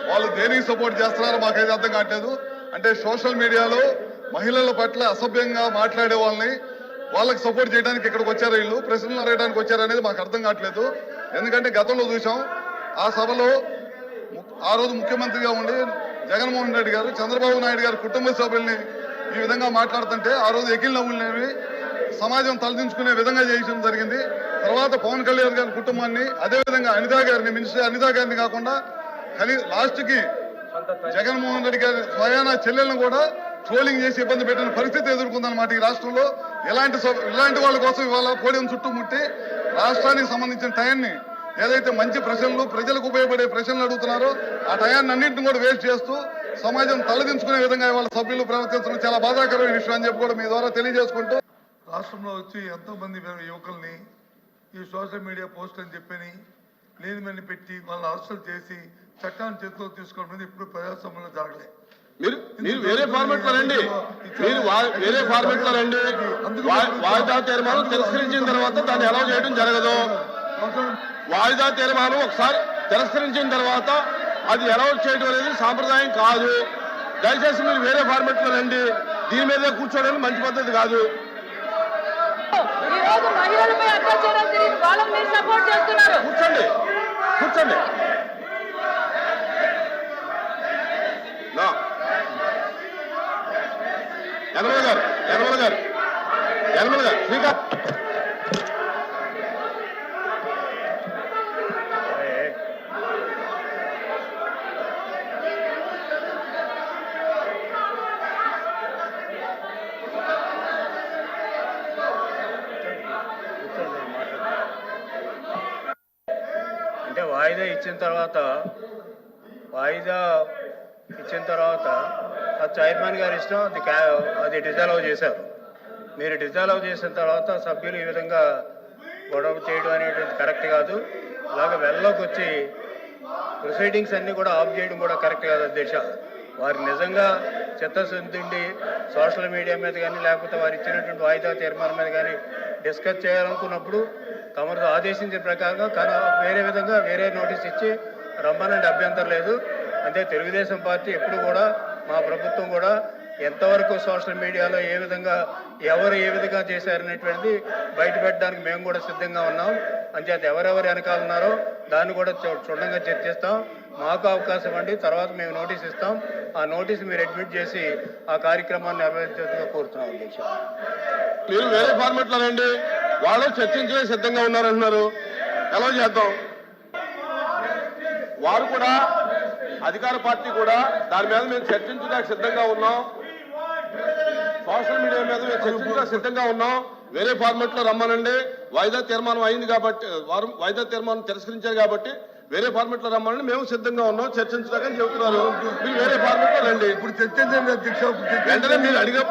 వాళ్ళు దేనికి సపోర్ట్ చేస్తున్నారో మాకైతే అర్థం కావట్లేదు. అంటే సోషల్ మీడియాలో మహిళల పట్ల అసభ్యంగా మాట్లాడే వాళ్ళకి సపోర్ట్ చేయడానికి ఇక్కడికి వచ్చారు, వీళ్ళు ప్రశ్నలు అడగడానికి వచ్చారు అనేది మాకు అర్థం కావట్లేదు. ఎందుకంటే గతంలో చూసాం ఆ సభలో ఆ రోజు ముఖ్యమంత్రిగా ఉండి జగన్మోహన్ రెడ్డి గారు చంద్రబాబు నాయుడు గారు కుటుంబ సభ్యుల్ని ఈ విధంగా మాట్లాడుతుంటే ఆ రోజు ఎకిల్ నవ్వులేవి సమాజం తలదించుకునే విధంగా చేయడం జరిగింది. తర్వాత పవన్ కళ్యాణ్ గారి కుటుంబాన్ని, అదేవిధంగా అనితా గారిని, మినిస్టర్ అనితా గారిని కాకుండా లాస్ట్కి జగన్మోహన్ రెడ్డి గారి స్వయాన చెల్లెలను కూడా ట్రోలింగ్ చేసి ఇబ్బంది పెట్టిన పరిస్థితి ఎదుర్కొందన్నమాట ఈ రాష్ట్రంలో. ఇలాంటి వాళ్ళ కోసం ఇవాళ పోడియం చుట్టుముట్టి రాష్ట్రానికి సంబంధించిన టయాన్ని ఏదైతే మంచి ప్రశ్నలు, ప్రజలకు ఉపయోగపడే ప్రశ్నలు అడుగుతున్నారో ఆ టయాన్ని అన్నింటిని కూడా వేస్ట్ చేస్తూ సమాజం తలదించుకునే విధంగా ఇవాళ సభ్యులు ప్రవర్తించడం చాలా బాధాకరమైన విషయం అని చెప్పి కూడా మీ ద్వారా తెలియజేసుకుంటూ, రాష్ట్రంలో వచ్చి ఎంతో మంది యువకుల్ని ఈ సోషల్ మీడియా పోస్ట్ అని చెప్పని లేనిమని పెట్టి వాళ్ళని అరెస్టులు చేసి చట్టాన్ని చేతిలో తీసుకోవడం ఇప్పుడు ప్రజాస్వామ్యంలో జరగలేదు. మీరు వేరే ఫార్మెట్ లో రండి, మీరు వేరే ఫార్మెట్ లో రండి. వాయిదా తీర్మానం తిరస్కరించిన తర్వాత దాన్ని అలౌ చేయడం జరగదు. వాయిదా తీర్మానం ఒకసారి తిరస్కరించిన తర్వాత అది అలౌ చేయడం అనేది సాంప్రదాయం కాదు. దయచేసి మీరు వేరే ఫార్మెట్ లో రండి. దీని మీదే కూర్చోవడానికి మంచి పద్ధతి కాదు. కూర్చోండి కూర్చోండి. యనమల గారు శ్రీకాంత్ అంటే వాయిదా ఇచ్చిన తర్వాత ఆ చైర్మన్ గారి ఇష్టం, అది డిజాల్వ్ చేశారు. మీరు డిజాల్వ్ చేసిన తర్వాత సభ్యులు ఈ విధంగా గొడవ చేయడం అనేటువంటి కరెక్ట్ కాదు. అలాగే వెళ్ళలోకి వచ్చి ప్రొసీడింగ్స్ అన్నీ కూడా ఆఫ్ చేయడం కూడా కరెక్ట్ కాదు అధ్యక్ష. వారు నిజంగా చిత్తశుద్ధి సోషల్ మీడియా మీద కానీ లేకపోతే వారు ఇచ్చినటువంటి వాయిదా తీర్మానం మీద కానీ డిస్కస్ చేయాలనుకున్నప్పుడు తమరు ఆదేశించిన ప్రకారంగా వేరే విధంగా వేరే నోటీస్ ఇచ్చి రమ్మనండి, అభ్యంతరం లేదు. అంటే తెలుగుదేశం పార్టీ ఎప్పుడు కూడా, మా ప్రభుత్వం కూడా ఎంతవరకు సోషల్ మీడియాలో ఎవరు ఏ విధంగా చేశారనేటువంటిది బయట పెట్టడానికి మేము కూడా సిద్ధంగా ఉన్నాం. అంచేత ఎవరెవరు వెనకాల ఉన్నారో దాన్ని కూడా క్షుణ్ణంగా చర్చిస్తాం. మాకు అవకాశం అండి, తర్వాత మేము నోటీస్ ఇస్తాం. ఆ నోటీస్ మీరు అడ్మిట్ చేసి ఆ కార్యక్రమాన్ని నిర్వహించేట్టుగా కోరుతున్నాం అధ్యక్ష. మీరు వేరే ఫార్మెట్ లో రండి. వాళ్ళు చర్చించే సిద్ధంగా ఉన్నారంటున్నారు, ఎలా చేద్దాం? వారు కూడా, అధికార పార్టీ కూడా దాని మీద మేము చర్చించడానికి సిద్ధంగా ఉన్నాం. సోషల్ మీడియా మీద మేము చర్చించడానికి సిద్ధంగా ఉన్నాం. వేరే ఫార్మెట్ లో రమ్మనండి. వాయిదా తీర్మానం అయింది కాబట్టి, వారు వాయిదా తీర్మానం తిరస్కరించారు కాబట్టి వేరే ఫార్మెట్ లో రమ్మనండి. మేము సిద్ధంగా ఉన్నాం చర్చించడానికి చెబుతున్నారు. మీరు వేరే ఫార్మెట్ లో రండి. ఇప్పుడు చర్చించండి అధ్యక్ష. వెంటనే మీరు అడిగా